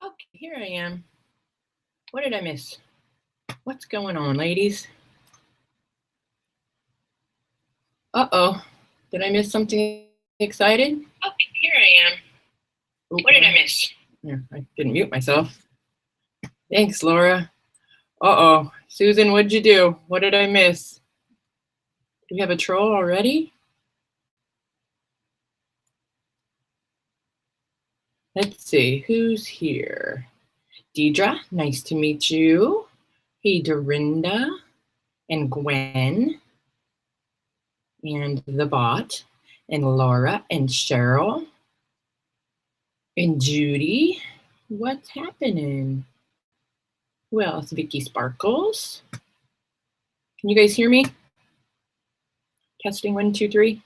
Okay, here I am. What did I miss? What's going on, ladies? Uh-oh. Did I miss something exciting? Okay, here I am. What did I miss? Yeah, I didn't mute myself. Thanks, Laura. Uh-oh. Susan, what'd you do? What did I miss? Do we have a troll already? Let's see, who's here? Deidre, nice to meet you. Hey, Dorinda and Gwen and the bot and Laura and Cheryl and Judy. What's happening? Who else? Vicky Sparkles. Can you guys hear me? Testing 1, 2, 3.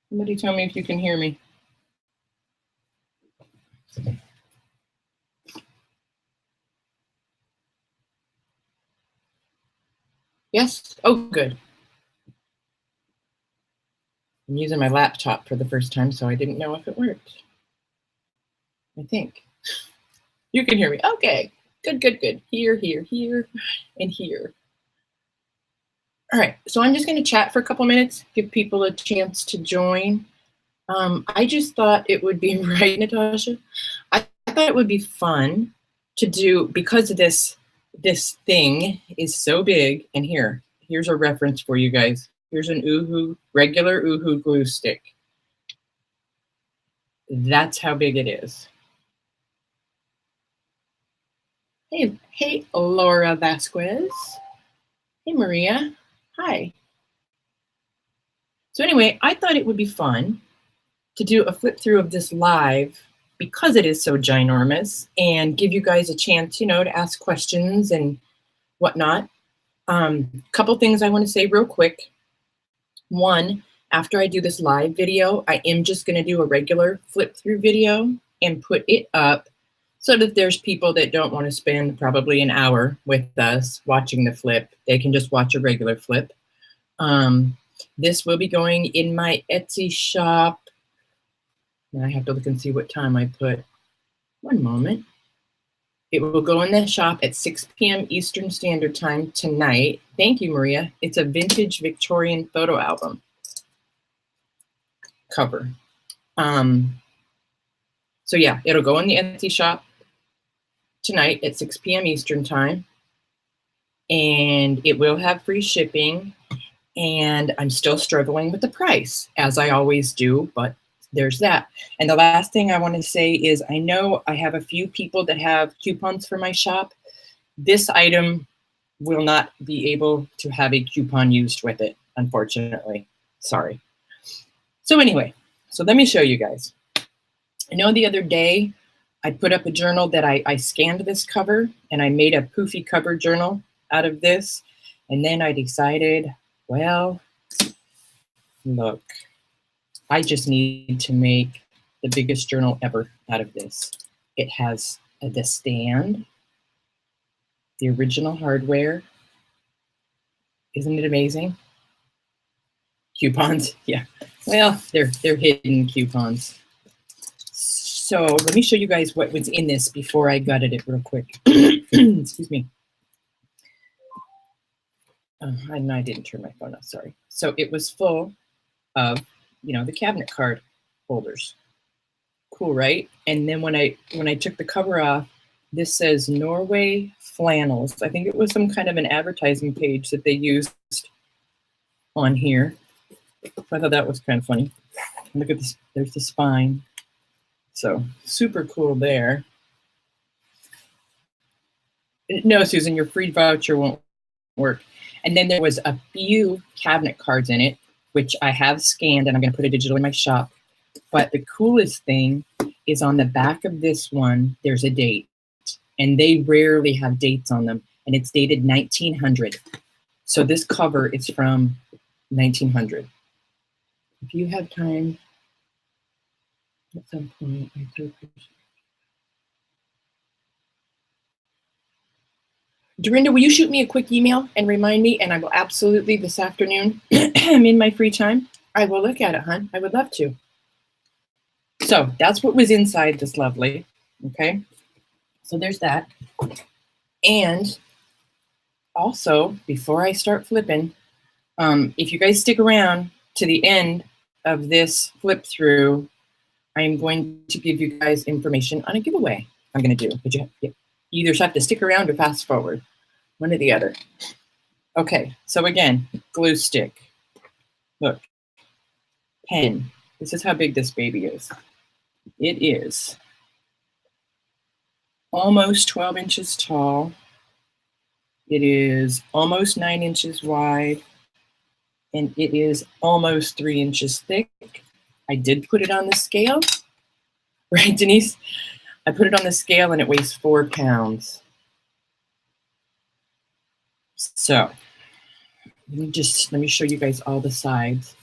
Somebody tell me if you can hear me. Yes? Oh, good. I'm using my laptop for the first time, so I didn't know if it worked. I think. You can hear me. Okay. Good, good, good. Here, here, here, and here. All right. So I'm just going to chat for a couple minutes, give people a chance to join. I just thought it would be, right, Natasha? I thought it would be fun to do, because this thing is so big, and here's a reference for you guys. Here's an regular Oohoo glue stick. That's how big it is. Hey, Laura Vasquez. Hey, Maria. Hi. So anyway, I thought it would be fun to do a flip through of this live because it is so ginormous and give you guys a chance, to ask questions and whatnot. Couple things I want to say real quick. One, after I do this live video, I am just going to do a regular flip through video and put it up so that there's people that don't want to spend probably an hour with us watching the flip. They can just watch a regular flip. This will be going in my Etsy shop. Now I have to look and see what time I put. One moment. It will go in the shop at 6 p.m. Eastern Standard Time tonight. Thank you, Maria. It's a vintage Victorian photo album cover. So yeah, it'll go in the Etsy shop tonight at 6 p.m. Eastern Time. And it will have free shipping. And I'm still struggling with the price, as I always do, but there's that. And the last thing I want to say is I know I have a few people that have coupons for my shop. This item will not be able to have a coupon used with it, unfortunately. Sorry. So anyway, so let me show you guys. I know the other day I put up a journal that I scanned this cover and I made a poofy cover journal out of this. And then I decided, well, look. I just need to make the biggest journal ever out of this. It has the stand, the original hardware. Isn't it amazing? Coupons, yeah. Well, they're hidden coupons. So let me show you guys what was in this before I gutted it real quick. Excuse me. I didn't turn my phone off, sorry. So it was full of the cabinet card holders. Cool, right? And then when I took the cover off, this says Norway flannels. I think it was some kind of an advertising page that they used on here. So I thought that was kind of funny. Look at this, there's the spine. So super cool there. No, Susan, your free voucher won't work. And then there was a few cabinet cards in it, which I have scanned and I'm going to put a digital in my shop. But the coolest thing is on the back of this one, there's a date. And they rarely have dates on them. And it's dated 1900. So this cover is from 1900. If you have time, at some point, Dorinda, will you shoot me a quick email and remind me? And I will absolutely this afternoon, in my free time, I will look at it, hon. I would love to. So that's what was inside this lovely, okay? So there's that. And also, before I start flipping, if you guys stick around to the end of this flip through, I'm going to give you guys information on a giveaway I'm going to do. But you either have to stick around or fast forward, one or the other. Okay, so again, glue stick. Look, pen. This is how big this baby is. It is almost 12 inches tall. It is almost 9 inches wide. And it is almost 3 inches thick. I did put it on the scale. Right, Denise? I put it on the scale and it weighs 4 pounds. So let me show you guys all the sides.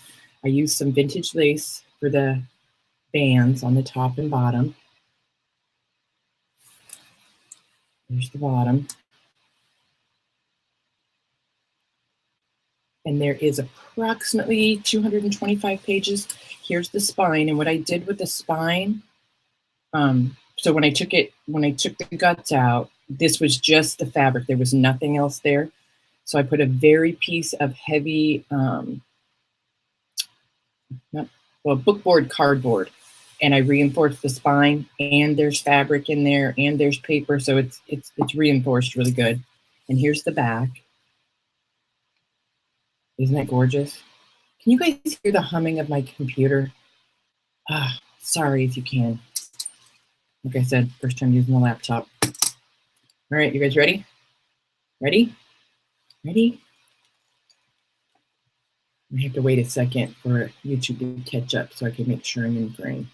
I used some vintage lace for the bands on the top and bottom. There's the bottom. And there is approximately 225 pages. Here's the spine. And what I did with the spine, so when I took the guts out, this was just the fabric. There was nothing else there. So I put a very piece of heavy, bookboard cardboard, and I reinforced the spine, and there's fabric in there, and there's paper, so it's reinforced really good. And here's the back. Isn't that gorgeous? Can you guys hear the humming of my computer? Sorry if you can. Like I said, first time using the laptop. All right, you guys ready? Ready? Ready? I have to wait a second for YouTube to catch up so I can make sure I'm in frame.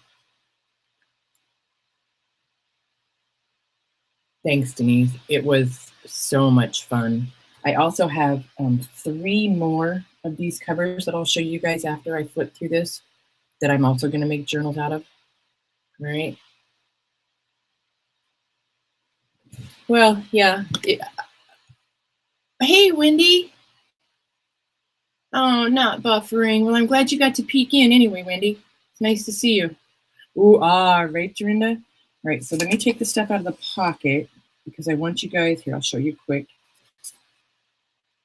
Thanks, Denise. It was so much fun. I also have 3 more of these covers that I'll show you guys after I flip through this that I'm also going to make journals out of. All right. Well, yeah. Hey, Wendy. Oh, not buffering. Well, I'm glad you got to peek in anyway, Wendy. It's nice to see you. Ooh, right, Dorinda? All right, so let me take the stuff out of the pocket because I want you guys, here, I'll show you quick.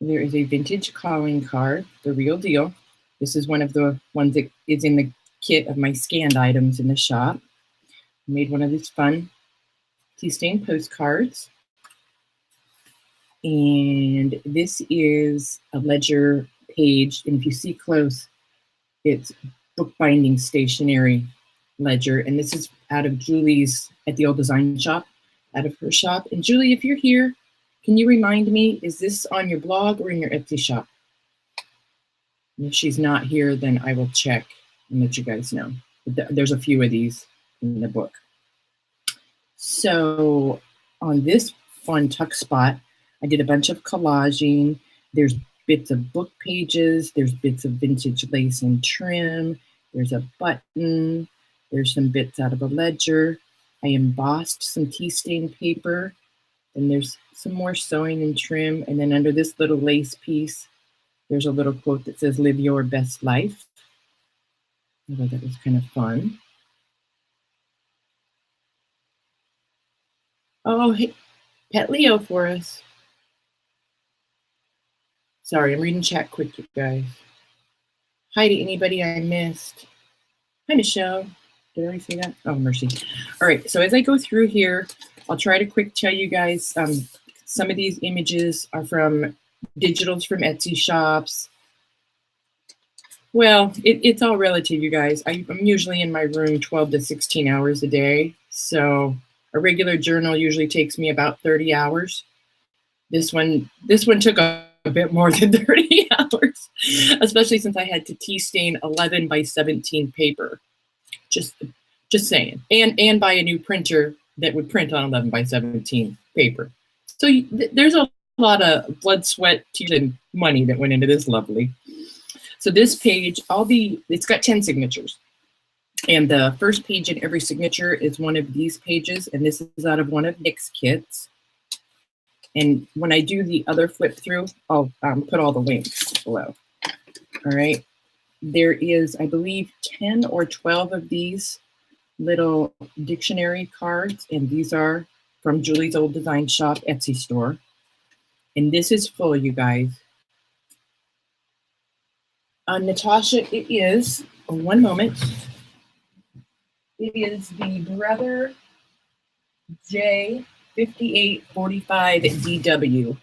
There is a vintage calling card, the real deal. This is one of the ones that is in the kit of my scanned items in the shop. I made one of these fun tea stain postcards. And this is a ledger page, and if you see close, it's bookbinding stationery ledger, and this is out of Julie's at the old design shop, out of her shop. And Julie, if you're here, can you remind me, is this on your blog or in your Etsy shop? And if she's not here, then I will check and let you guys know. There's a few of these in the book. So on this fun tuck spot, I did a bunch of collaging. There's bits of book pages. There's bits of vintage lace and trim. There's a button. There's some bits out of a ledger. I embossed some tea stain paper. And there's some more sewing and trim. And then under this little lace piece, there's a little quote that says, "Live your best life." I thought that was kind of fun. Oh, hey, Pet Leo for us. Sorry, I'm reading chat quick, you guys. Hi to anybody I missed. Hi, Michelle. Did I already say that? Oh, mercy. All right, so as I go through here, I'll try to quick tell you guys, some of these images are from digitals from Etsy shops. Well, it's all relative, you guys. I'm usually in my room 12 to 16 hours a day. So a regular journal usually takes me about 30 hours. This one took a bit more than 30 hours, especially since I had to tea stain 11 by 17 paper. Just saying. And buy a new printer that would print on 11 by 17 paper. So there's a lot of blood, sweat, tears, and money that went into this lovely. So this page, it's got 10 signatures. And the first page in every signature is one of these pages, and this is out of one of Nick's kits. And when I do the other flip through, I'll put all the links below. All right. There is, I believe, 10 or 12 of these little dictionary cards, and these are from Julie's Old Design Shop Etsy store. And this is full, you guys. Natasha, it is, one moment, it is the Brother J5845DW.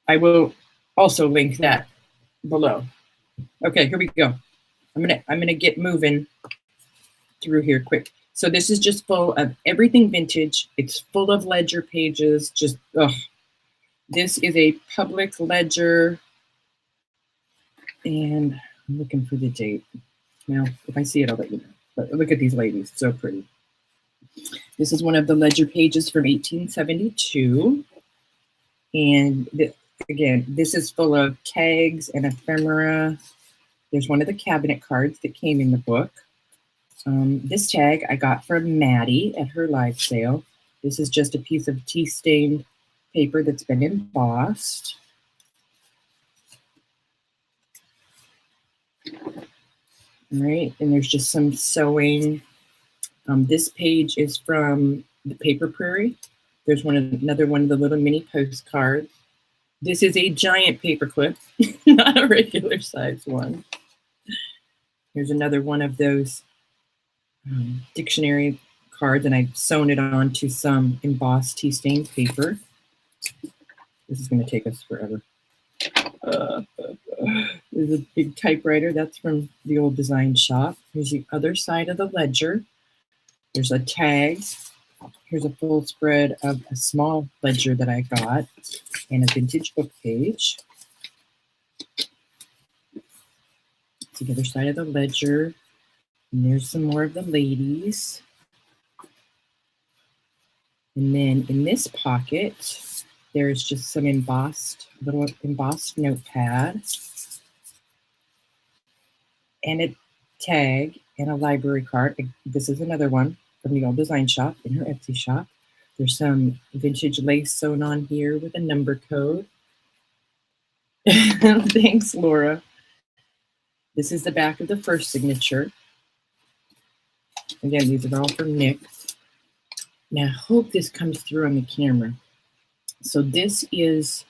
I will also link that below. Okay, here we go. I'm gonna get moving through here quick. So this is just full of everything vintage. It's full of ledger pages. Just this is a public ledger, and I'm looking for the date. Now, if I see it, I'll let you know. But look at these ladies, so pretty. This is one of the ledger pages from 1872, and again, this is full of tags and ephemera. There's one of the cabinet cards that came in the book. This tag I got from Maddie at her live sale. This is just a piece of tea-stained paper that's been embossed. All right, and there's just some sewing. This page is from the Paper Prairie. There's another one of the little mini postcards. This is a giant paper clip, not a regular size one. Here's another one of those dictionary cards, and I've sewn it onto some embossed tea-stained paper. This is going to take us forever. There's a big typewriter. That's from the Old Design Shop. Here's the other side of the ledger. There's a tag. Here's a full spread of a small ledger that I got and a vintage book page. It's the other side of the ledger. And there's some more of the ladies. And then in this pocket, there's just some little embossed notepad and a tag and a library card. This is another one from the Old Design Shop in her Etsy shop. There's some vintage lace sewn on here with a number code. Thanks, Laura. This is the back of the first signature. Again, these are all from Nick. Now, I hope this comes through on the camera. So this is,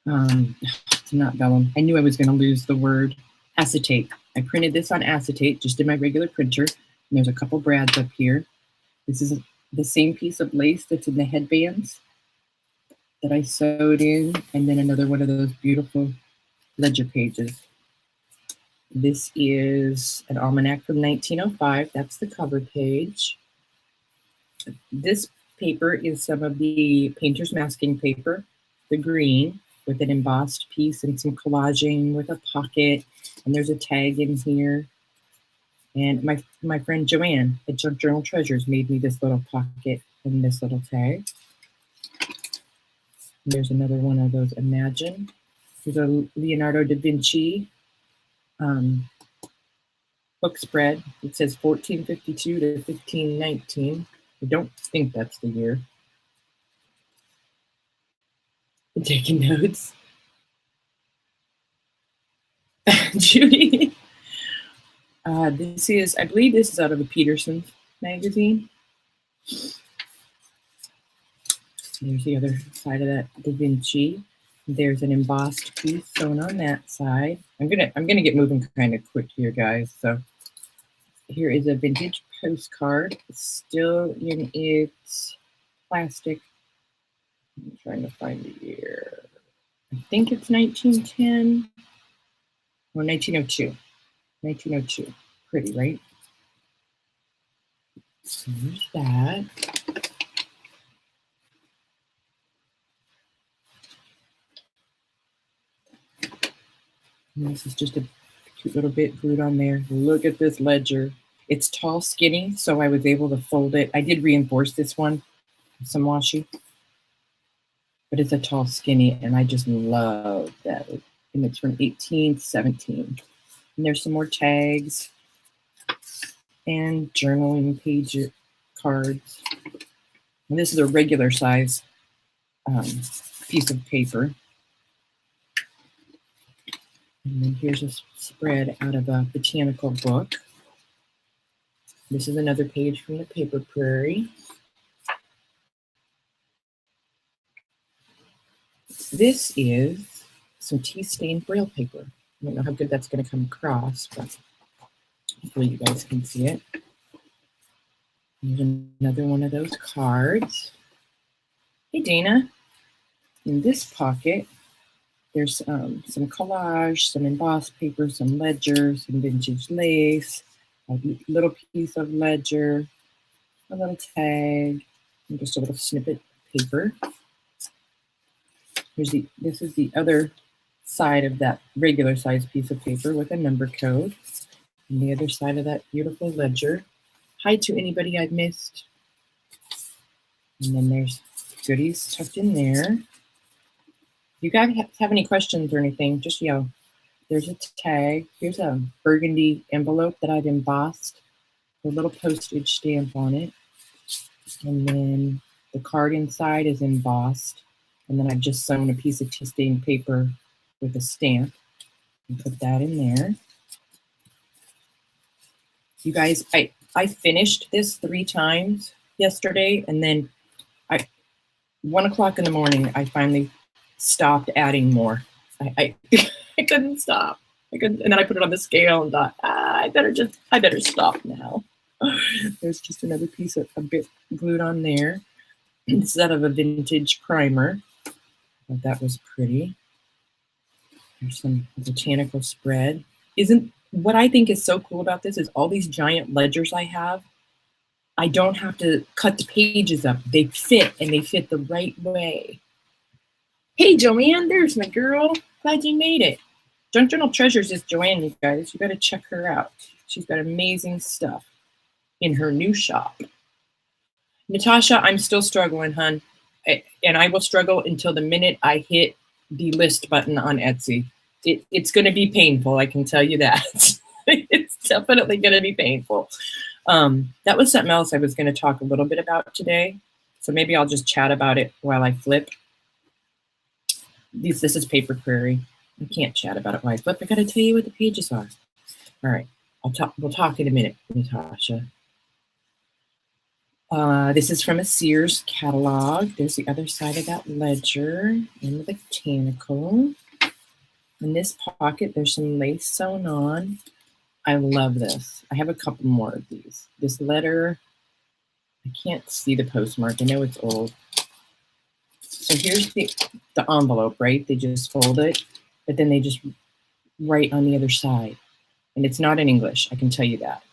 it's not vellum. I knew I was going to lose the word acetate. I printed this on acetate, just in my regular printer. And there's a couple brads up here. This is the same piece of lace that's in the headbands that I sewed in. And then another one of those beautiful ledger pages. This is an almanac from 1905. That's the cover page. This paper is some of the painter's masking paper, the green, with an embossed piece and some collaging with a pocket. And there's a tag in here. And my friend Joanne at Junk Journal Treasures made me this little pocket and this little tag. And there's another one of those Imagine. There's a Leonardo da Vinci book spread. It says 1452 to 1519. I don't think that's the year. I'm taking notes. Judy. This is, I believe this is out of the Peterson's magazine. There's the other side of that Da Vinci. There's an embossed piece sewn on that side. I'm gonna get moving kind of quick here, guys. So here is a vintage postcard. It's still in its plastic. I'm trying to find the year. I think it's 1910 or 1902. 1902. Pretty, right? So there's that. And this is just a cute little bit glued on there. Look at this ledger. It's tall, skinny, so I was able to fold it. I did reinforce this one with some washi, but it's a tall, skinny, and I just love that. And it's from 1817. And there's some more tags and journaling page cards. And this is a regular size piece of paper. And then here's a spread out of a botanical book. This is another page from the Paper Prairie. This is some tea-stained braille paper. I don't know how good that's going to come across, but hopefully you guys can see it. Here's another one of those cards. Hey, Dana. In this pocket, there's some collage, some embossed paper, some ledger, some vintage lace, a little piece of ledger, a little tag, and just a little snippet paper. This is the other side of that regular size piece of paper with a number code. And the other side of that beautiful ledger. Hi to anybody I've missed. And then there's goodies tucked in there. You guys have any questions or anything, just yell. There's a tag. Here's a burgundy envelope that I've embossed with a little postage stamp on it. And then the card inside is embossed. And then I've just sewn a piece of tea-stained paper with a stamp and put that in there. You guys, I finished this 3 times yesterday, and then 1 o'clock in the morning, I finally stopped adding more. I couldn't stop. I couldn't, and then I put it on the scale and thought, I better stop now. There's just another piece of a bit glued on there. This is out of a vintage primer. I thought that was pretty. There's some botanical spread. What I think is so cool about this is all these giant ledgers I have, I don't have to cut the pages up. They fit, and they fit the right way. Hey, Joanne, there's my girl. Glad you made it. Junk Journal Treasures is Joanne, you guys. You got to check her out. She's got amazing stuff in her new shop. Natasha, I'm still struggling, hun. And I will struggle until the minute I hit the list button on Etsy. It's going to be painful, I can tell you that. It's definitely going to be painful. That was something else I was going to talk a little bit about today. So maybe I'll just chat about it while I flip. This is Paper Prairie. I can't chat about it while I flip. I got to tell you what the pages are. All right. We'll talk in a minute, Natasha. This is from a Sears catalog. There's the other side of that ledger in the botanical. In this pocket, there's some lace sewn on. I love this. I have a couple more of these. This letter, I can't see the postmark. I know it's old. So here's the envelope, right? They just fold it, but then they just write on the other side. And it's not in English, I can tell you that.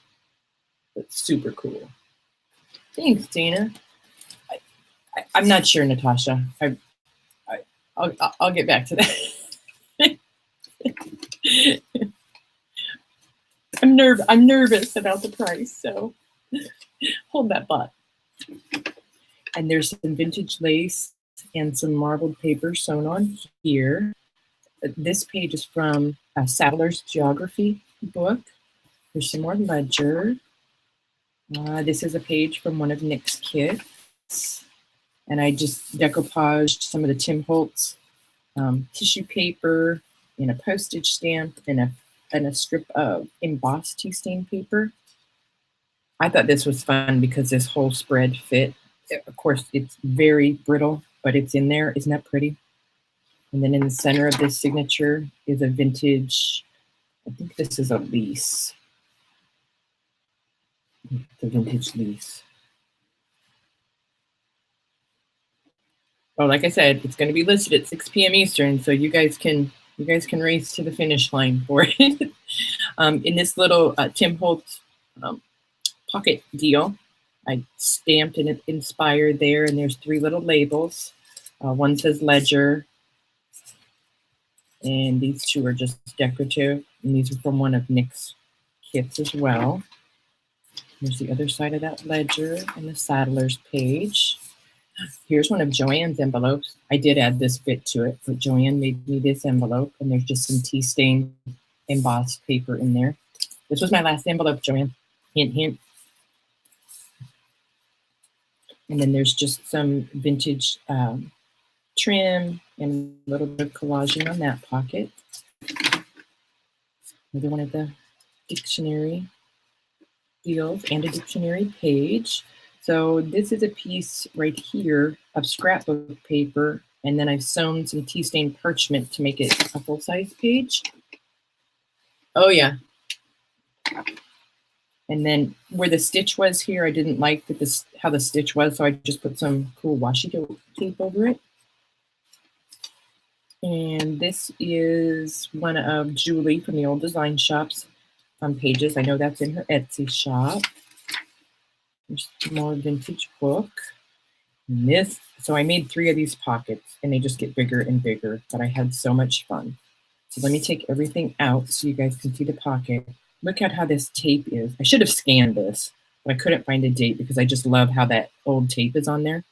It's super cool. Thanks, Dana. I'm not sure, Natasha. I'll get back to that. I'm nervous about the price, so hold that thought. And there's some vintage lace and some marbled paper sewn on here. This page is from a Saddler's Geography book. There's some more ledger. This is a page from one of Nick's kits. And I just decoupaged some of the Tim Holtz tissue paper and a postage stamp and a strip of embossed tea-stained paper. I thought this was fun because this whole spread fit. Of course, it's very brittle, but it's in there. Isn't that pretty? And then in the center of this signature is a vintage, I think this is a lease. The vintage lease. Oh, like I said, it's going to be listed at 6 p.m. Eastern, so you guys can race to the finish line for it. In this little Tim Holtz pocket deal, I stamped and inspired there, and there's 3 little labels. One says Ledger, and these 2 are just decorative, and these are from one of Nick's kits as well. Here's the other side of that ledger and the Saddler's page. Here's one of Joanne's envelopes. I did add this bit to it, but Joanne made me this envelope, and there's just some tea-stained embossed paper in there. This was my last envelope, Joanne. Hint, hint. And then there's just some vintage trim and a little bit of collaging on that pocket. Another one of the dictionary. deals and a dictionary page. So this is a piece right here of scrapbook paper, and then I've sewn some tea stain parchment to make it a full-size page. Oh yeah. And then where the stitch was here, I didn't like that how the stitch was, so I just put some cool washi tape over it. And this is one of Julie from the Old Design Shop's pages. I know that's in her Etsy shop. There's more vintage book. And so I made 3 of these pockets, and they just get bigger and bigger, but I had so much fun. So let me take everything out so you guys can see the pocket. Look at how this tape is. I should have scanned this, but I couldn't find a date because I just love how that old tape is on there.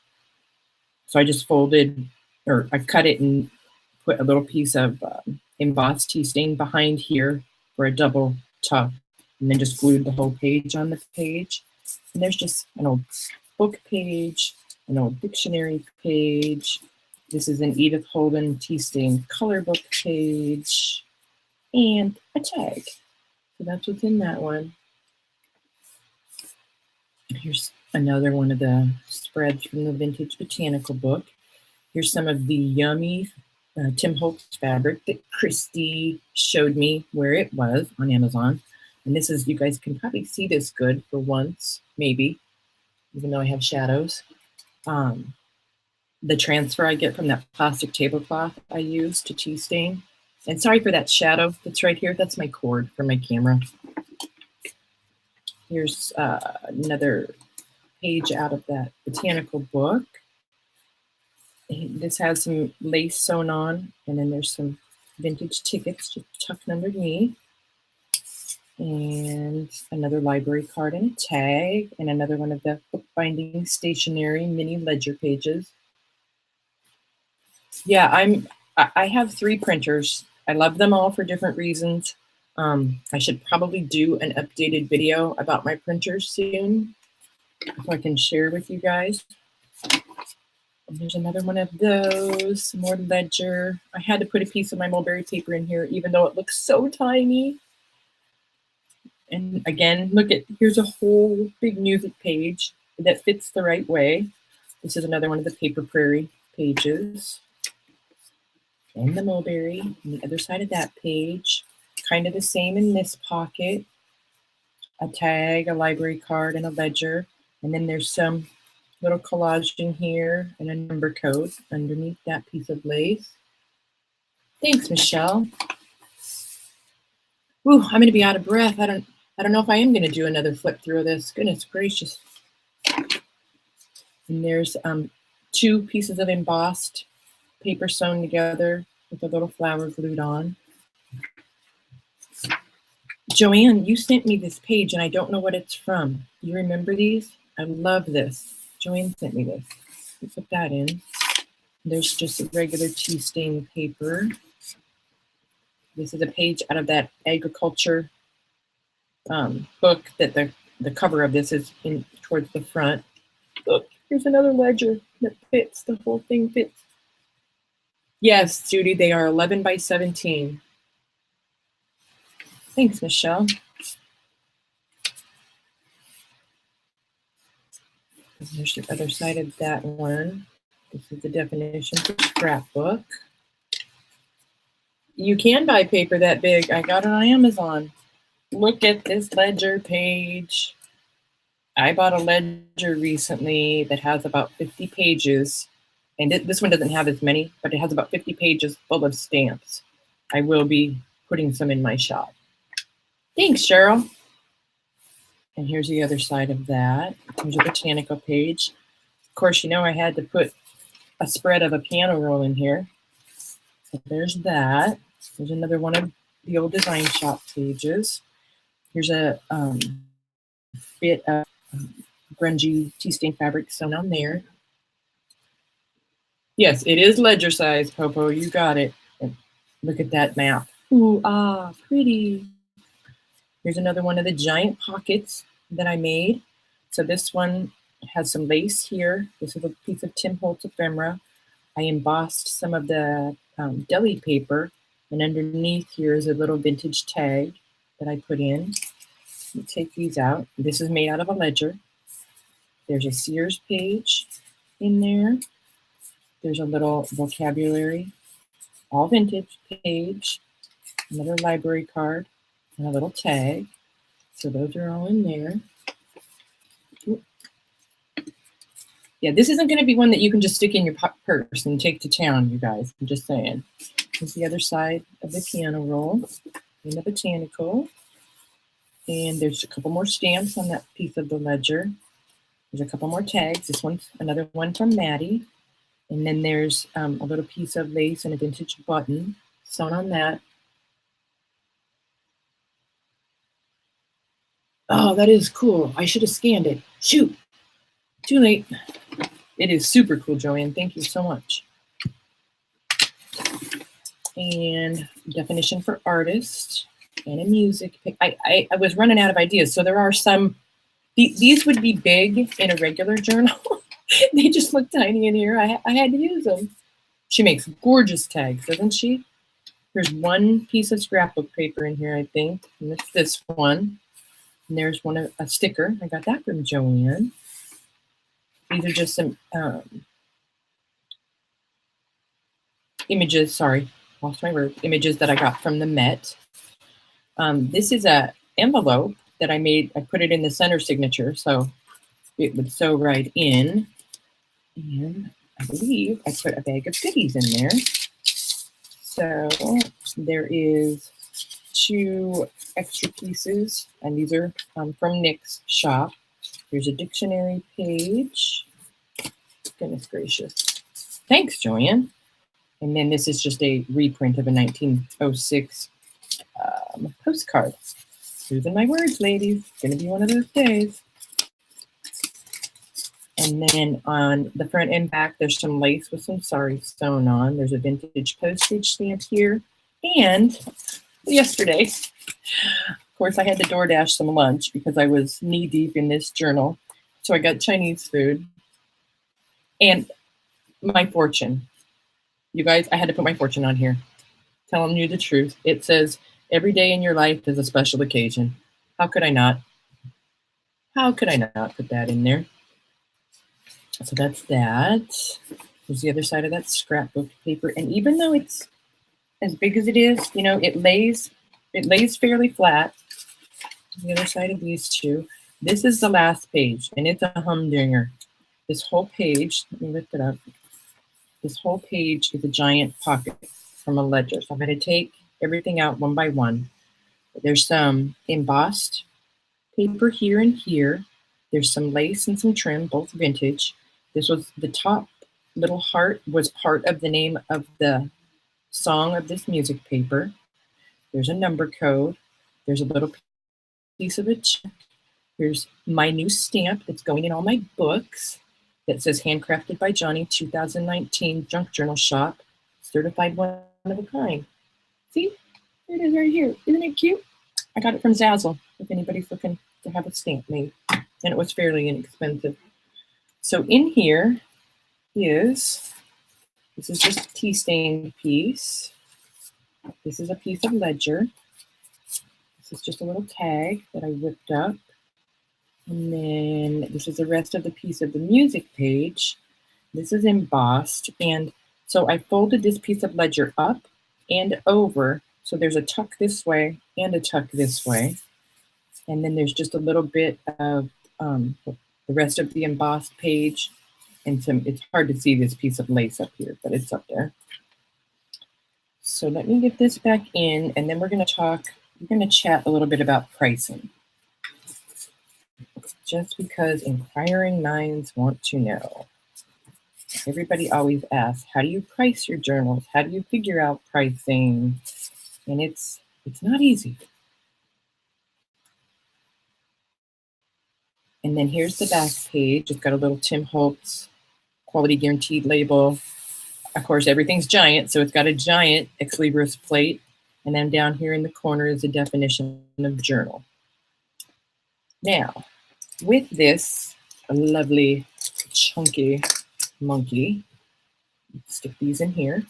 So I just I cut it and put a little piece of embossed tea stain behind here for a double tuck, and then just glued the whole page on the page. And there's just an old book page, an old dictionary page. This is an Edith Holden tea stain color book page, and a tag. So that's what's in that one. Here's another one of the spreads from the Vintage Botanical book. Here's some of the yummy Tim Holtz fabric that Christy showed me where it was on Amazon. And this is, you guys can probably see this good for once, maybe, even though I have shadows. The transfer I get from that plastic tablecloth I use to tea stain. And sorry for that shadow that's right here. That's my cord for my camera. Here's another page out of that botanical book. This has some lace sewn on, and then there's some vintage tickets just tucked underneath. And another library card and a tag, and another one of the bookbinding stationery mini ledger pages. Yeah, I have 3 printers. I love them all for different reasons. I should probably do an updated video about my printers soon, so I can share with you guys. And there's another one of those, some more ledger. I had to put a piece of my mulberry paper in here, even though it looks so tiny. And again, here's a whole big music page that fits the right way. This is another one of the Paper Prairie pages. And the mulberry on the other side of that page. Kind of the same in this pocket. A tag, a library card, and a ledger. And then there's some little collage in here and a number code underneath that piece of lace. Thanks, Michelle. Ooh, I'm gonna be out of breath. I don't know if I am gonna do another flip through of this. Goodness gracious. And there's 2 pieces of embossed paper sewn together with a little flower glued on. Joanne, you sent me this page and I don't know what it's from. You remember these? I love this. Joanne sent me this. Let's put that in. There's just a regular tea stain paper. This is a page out of that agriculture book that the cover of this is in towards the front. Look, here's another ledger that fits. The whole thing fits. Yes, Judy, they are 11 by 17. Thanks, Michelle. And there's the other side of that one. This is the definition for scrapbook. You can buy paper that big. I got it on Amazon. Look at this ledger page. I bought a ledger recently that has about 50 pages. And this one doesn't have as many, but it has about 50 pages full of stamps. I will be putting some in my shop. Thanks, Cheryl. And here's the other side of that. Here's a botanical page. Of course, you know I had to put a spread of a piano roll in here. So there's that. There's another one of the Old Design Shop pages. Here's a bit of grungy tea stain fabric sewn on there. Yes, it is ledger size, Popo. You got it. And look at that map. Ooh, ah, pretty. Here's another one of the giant pockets that I made. So this one has some lace here. This is a piece of Tim Holtz ephemera. I embossed some of the deli paper, and underneath here is a little vintage tag that I put in. You take these out. This is made out of a ledger. There's a Sears page in there. There's a little vocabulary, all vintage page, another library card, and a little tag. So those are all in there. Yeah, this isn't going to be one that you can just stick in your purse and take to town, you guys. I'm just saying. Here's the other side of the piano roll in the botanical. And there's a couple more stamps on that piece of the ledger. There's a couple more tags. This one's another one from Maddie. And then there's a little piece of lace and a vintage button sewn on that. Oh, that is cool. I should have scanned it. Shoot. Too late. It is super cool, Joanne. Thank you so much. And definition for artist and a music. I was running out of ideas. So there are some, these would be big in a regular journal. They just look tiny in here. I had to use them. She makes gorgeous tags, doesn't she? There's one piece of scrapbook paper in here, I think. And it's this one. And there's one, a sticker. I got that from Joanne. These are just some images, sorry, lost my word, images that I got from the Met. This is a envelope that I made. I put it in the center signature, so it would sew right in. And I believe I put a bag of goodies in there. So there is 2 extra pieces, and these are from Nick's shop. There's a dictionary page. Goodness gracious. Thanks, Joanne. And then this is just a reprint of a 1906 postcard. Losing my words, ladies. It's going to be one of those days. And then on the front and back, there's some lace with some sari sewn on. There's a vintage postage stamp here. And yesterday, of course, I had to DoorDash some lunch because I was knee deep in this journal. So I got Chinese food and my fortune. You guys, I had to put my fortune on here. Telling you the truth. It says, every day in your life is a special occasion. How could I not? How could I not put that in there? So that's that. There's the other side of that scrapbook paper. And even though it's as big as it is, you know, it lays fairly flat. The other side of these 2. This is the last page, and it's a humdinger. This whole page, let me lift it up. This whole page is a giant pocket from a ledger. So I'm going to take everything out one by one. There's some embossed paper here and here. There's some lace and some trim, both vintage. This was the top little heart was part of the name of the song of this music paper. There's a number code. There's a little piece of a check. Here's my new stamp that's going in all my books that says handcrafted by Johnny 2019 Junk Journal Shop, certified one of a kind. See, there it is right here. Isn't it cute? I got it from Zazzle, if anybody's looking to have a stamp made. And it was fairly inexpensive. So in here is, this is just a tea stained piece. This is a piece of ledger. This is just a little tag that I whipped up. And then this is the rest of the piece of the music page. This is embossed. And so I folded this piece of ledger up and over. So there's a tuck this way and a tuck this way. And then there's just a little bit of the rest of the embossed page. And some, it's hard to see this piece of lace up here, but it's up there. So let me get this back in, and then we're going to chat a little bit about pricing. Just because inquiring minds want to know. Everybody always asks, how do you price your journals? How do you figure out pricing? And it's not easy. And then here's the back page. It's got a little Tim Holtz quality guaranteed label. Of course, everything's giant, so it's got a giant ex libris plate. And then down here in the corner is a definition of journal. Now, with this lovely chunky monkey, stick these in here.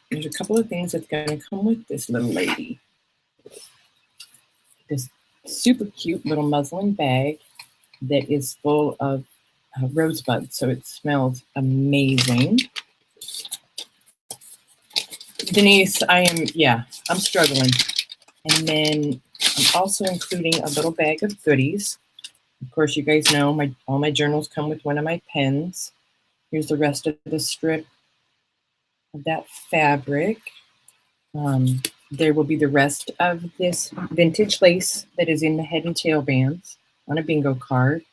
There's a couple of things that's going to come with this little lady. This super cute little muslin bag that is full of rosebuds, so it smells amazing. Denise, I'm struggling. And then I'm also including a little bag of goodies. Of course, you guys know all my journals come with one of my pens. Here's the rest of the strip of that fabric. There will be the rest of this vintage lace that is in the head and tail bands on a bingo card.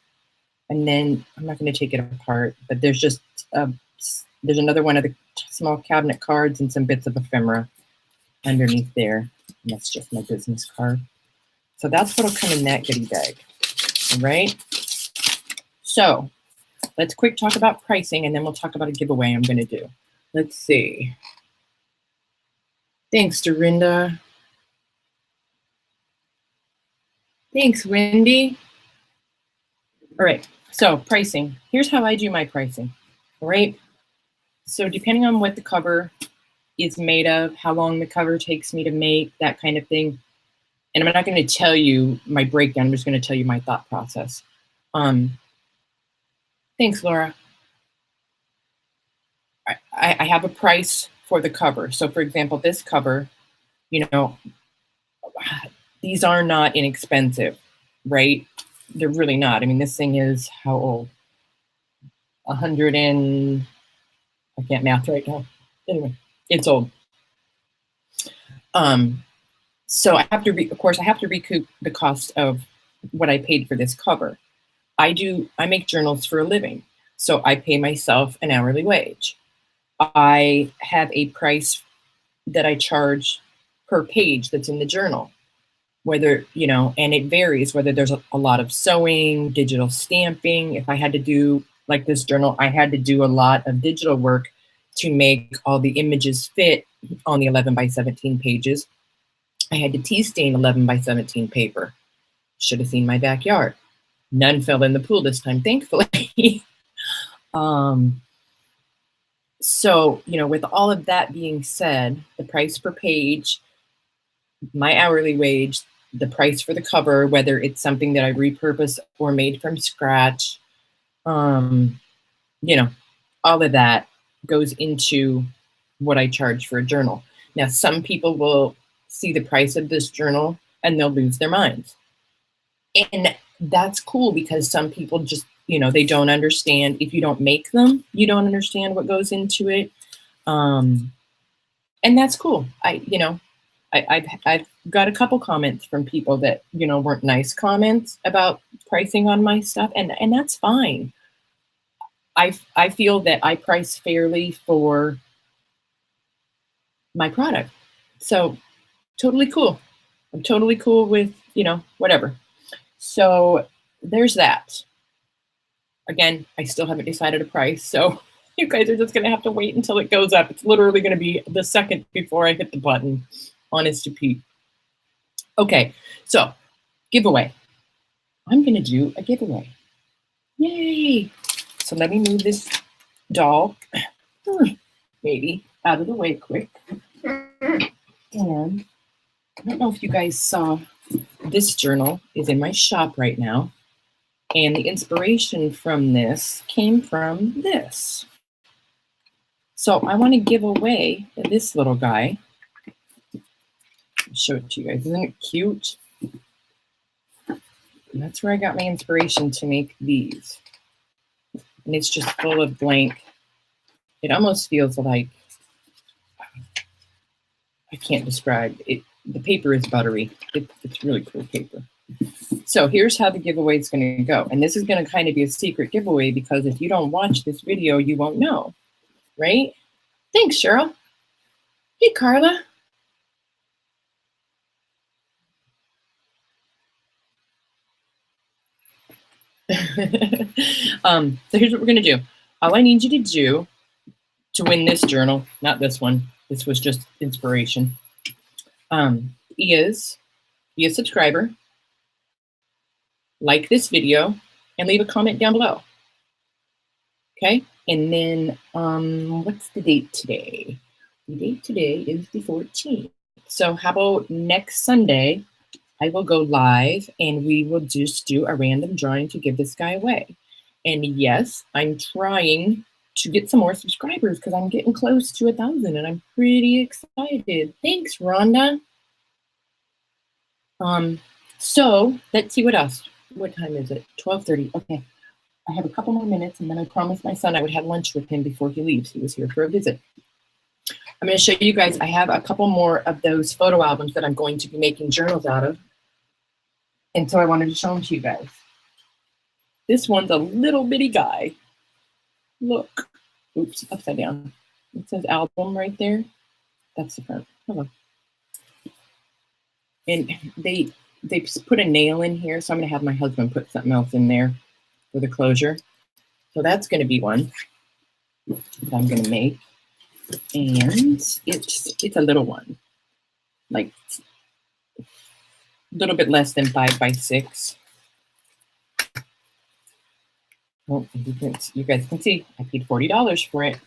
And then I'm not going to take it apart, but there's just there's another one of the small cabinet cards and some bits of ephemera underneath there. And that's just my business card. So that's what'll come in that goodie bag. All right. So let's quick talk about pricing, and then we'll talk about a giveaway I'm going to do. Let's see. Thanks, Dorinda. Thanks, Wendy. All right. So pricing. Here's how I do my pricing. All right. So depending on what the cover is made of, how long the cover takes me to make, that kind of thing. And I'm not going to tell you my breakdown. I'm just going to tell you my thought process. Thanks, Laura. I have a price for the cover. So for example, this cover, you know, these are not inexpensive, right? They're really not. I mean, this thing is how old? 100 and, I can't math right now. Anyway, it's old. So I have to, of course, I have to recoup the cost of what I paid for this cover. I make journals for a living. So I pay myself an hourly wage. I have a price that I charge per page that's in the journal, whether, and it varies whether there's a lot of sewing, digital stamping. If I had to do, like this journal, I had to do a lot of digital work to make all the images fit on the 11 by 17 pages. I had to tea stain 11 by 17 paper. Should have seen my backyard. None fell in the pool this time, thankfully. So, with all of that being said, the price per page, my hourly wage, the price for the cover, whether it's something that I repurpose or made from scratch, all of that goes into what I charge for a journal. Now, some people will see the price of this journal and they'll lose their minds. And that's cool because some people just, they don't understand. If you don't make them, you don't understand what goes into it. And that's cool. I've got a couple comments from people that, weren't nice comments about pricing on my stuff, and that's fine. I feel that I price fairly for my product. So totally cool. I'm totally cool with, whatever. So there's that. Again, I still haven't decided a price. So you guys are just going to have to wait until it goes up. It's literally going to be the second before I hit the button. Honest to Pete. Okay, so giveaway. I'm going to do a giveaway. Yay! So let me move this doll, maybe, out of the way quick. And I don't know if you guys saw, this journal is in my shop right now. And the inspiration from this came from this. So I want to give away this little guy. I'll show it to you guys. Isn't it cute? And that's where I got my inspiration to make these. And it's just full of blank. It almost feels like, I can't describe it. The paper is buttery. It's really cool paper. So here's how the giveaway is going to go. And this is going to kind of be a secret giveaway because if you don't watch this video, you won't know, right? Thanks, Cheryl. Hey, Carla. So here's what we're going to do. All I need you to do to win this journal, not this one, this was just inspiration, is be a subscriber, like this video, and leave a comment down below. Okay? And then, what's the date today? The date today is the 14th. So how about next Sunday, I will go live and we will just do a random drawing to give this guy away. And yes, I'm trying to get some more subscribers because I'm getting close to 1,000 and I'm pretty excited. Thanks, Rhonda. So let's see what else. What time is it? 12:30. Okay. I have a couple more minutes and then I promised my son I would have lunch with him before he leaves. He was here for a visit. I'm going to show you guys, I have a couple more of those photo albums that I'm going to be making journals out of. And so I wanted to show them to you guys. This one's a little bitty guy. Look. Oops, upside down. It says album right there. That's the front. Hello. And they put a nail in here, so I'm going to have my husband put something else in there for the closure. So that's going to be one that I'm going to make. And it's a little one, like a little bit less than 5 by 6. Well, you guys can see I paid $40 for it.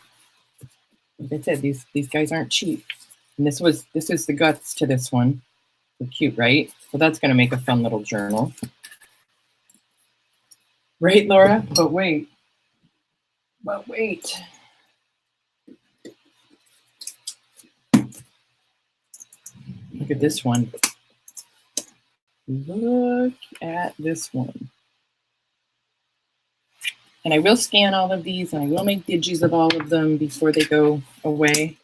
Like I said, these guys aren't cheap. And this is the guts to this one. So cute, right? So that's going to make a fun little journal. Right, Laura? But wait. Look at this one. Look at this one. And I will scan all of these and I will make digis of all of them before they go away.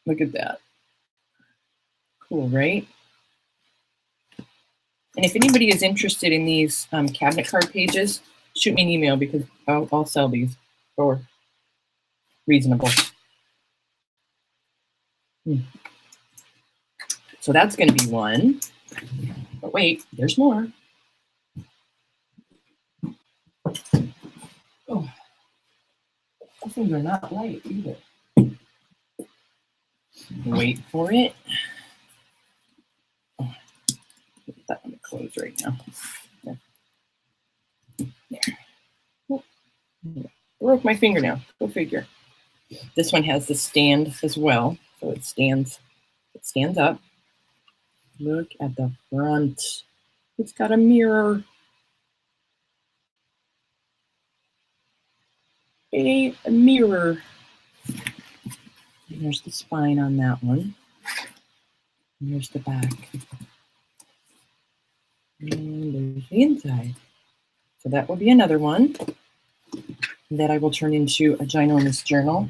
Look at that. Cool, right? And if anybody is interested in these cabinet card pages, shoot me an email because I'll sell these for reasonable. So that's going to be one. But wait, there's more. Oh, these things are not light either. Wait for it. Oh, put that on the clothes right now. There. Oh, broke my fingernail. Go figure. This one has the stand as well, so it stands up. Look at the front. It's got a mirror. A mirror. And there's the spine on that one. And there's the back. And there's the inside. So that will be another one that I will turn into a ginormous journal.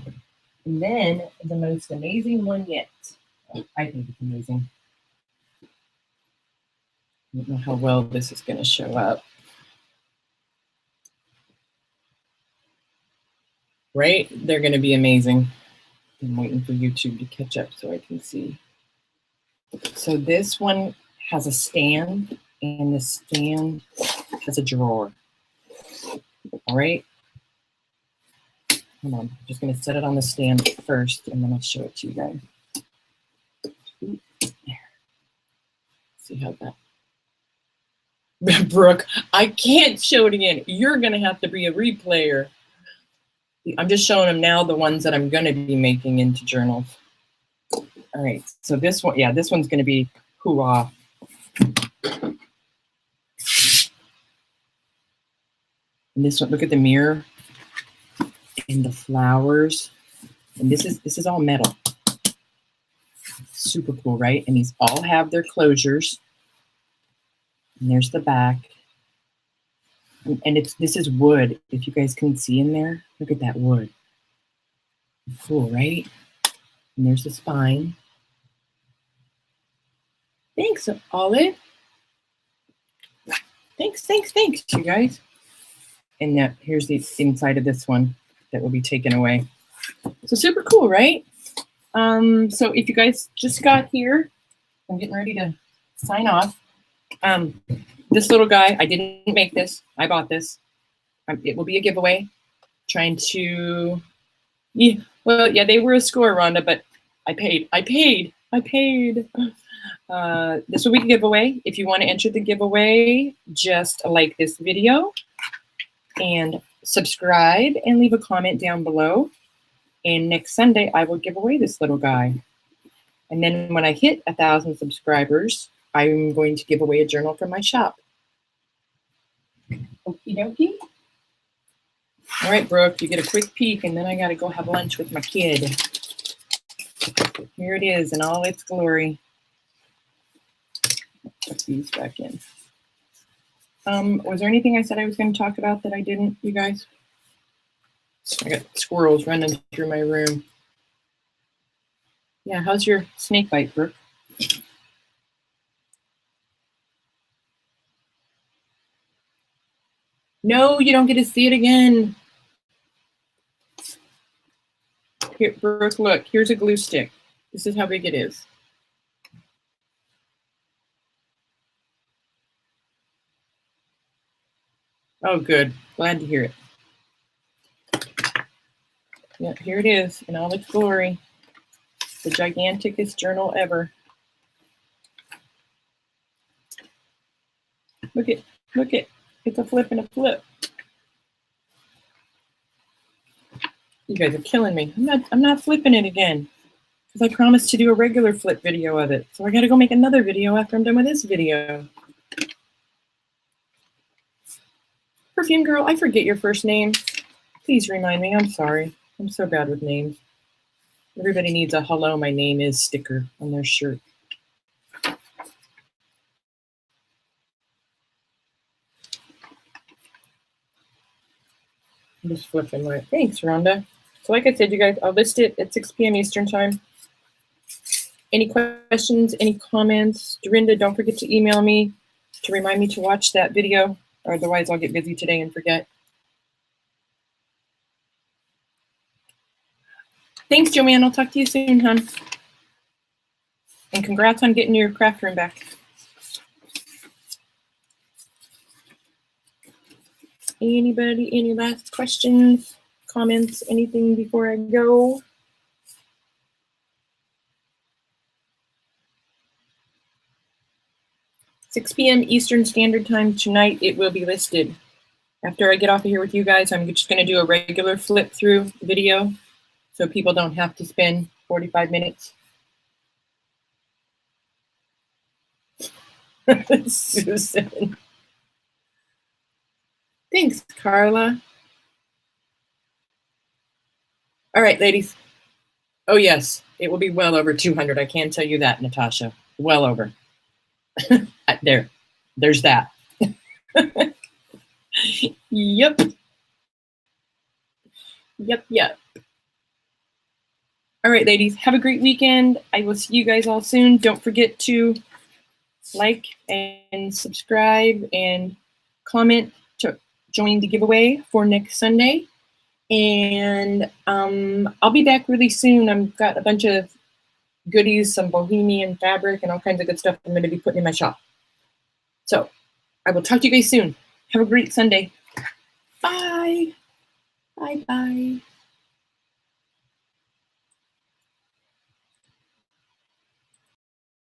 And then the most amazing one yet. I think it's amazing. I don't know how well this is going to show up. Right? They're going to be amazing. I'm waiting for YouTube to catch up so I can see. So this one has a stand, and the stand has a drawer. All right. Hold on. I'm just going to set it on the stand first, and then I'll show it to you guys. There. See how that. Brooke, I can't show it again. You're going to have to be a replayer. I'm just showing them now the ones that I'm going to be making into journals. All right, so this one, yeah, this one's going to be hoorah. And this one, look at the mirror and the flowers. And this is all metal. Super cool, right? And these all have their closures. And there's the back. And this is wood. If you guys can see in there, look at that wood. Cool, right? And there's the spine. Thanks, Olive. Thanks, you guys. And now here's the inside of this one that will be taken away. So super cool, right? So if you guys just got here, I'm getting ready to sign off. This little guy, I didn't make this. I bought this. It will be a giveaway. Trying to, yeah, well, yeah, they were a score, Rhonda, but I paid. This will be a giveaway. If you want to enter the giveaway, just like this video and subscribe and leave a comment down below. And next Sunday, I will give away this little guy. And then when I hit 1,000 subscribers, I'm going to give away a journal from my shop. Okie dokie. All right, Brooke, you get a quick peek, and then I got to go have lunch with my kid. Here it is in all its glory. Put these back in. Was there anything I said I was going to talk about that I didn't, you guys? I got squirrels running through my room. Yeah, how's your snake bite, Brooke? No, you don't get to see it again. Here, Brooke, look, here's a glue stick. This is how big it is. Oh, good. Glad to hear it. Yeah, here it is in all its glory. The giganticest journal ever. Look it, look it. It's a flip and a flip. You guys are killing me. I'm not flipping it again, because I promised to do a regular flip video of it. So I gotta go make another video after I'm done with this video. Perfume girl, I forget your first name. Please remind me. I'm sorry. I'm so bad with names. Everybody needs a hello, my name is sticker on their shirt. I'm just flipping right. Thanks, Rhonda. So like I said, you guys, I'll list it at 6 p.m. Eastern time. Any questions, any comments? Dorinda, don't forget to email me to remind me to watch that video, or otherwise I'll get busy today and forget. Thanks, Joanne. I'll talk to you soon, hon. And congrats on getting your craft room back. Anybody, any last questions, comments, anything before I go? $6 p.m. Eastern Standard Time tonight, it will be listed. After I get off of here with you guys, I'm just going to do a regular flip through video so people don't have to spend 45 minutes. Susan. Thanks, Carla. All right, ladies. Oh, yes, it will be well over 200. I can tell you that, Natasha. Well over. There's that. Yep. Yep. All right, ladies, have a great weekend. I will see you guys all soon. Don't forget to like and subscribe and comment to join the giveaway for next Sunday. And I'll be back really soon. I've got a bunch of goodies, some bohemian fabric and all kinds of good stuff I'm going to be putting in my shop. So I will talk to you guys soon. Have a great Sunday. Bye. Bye.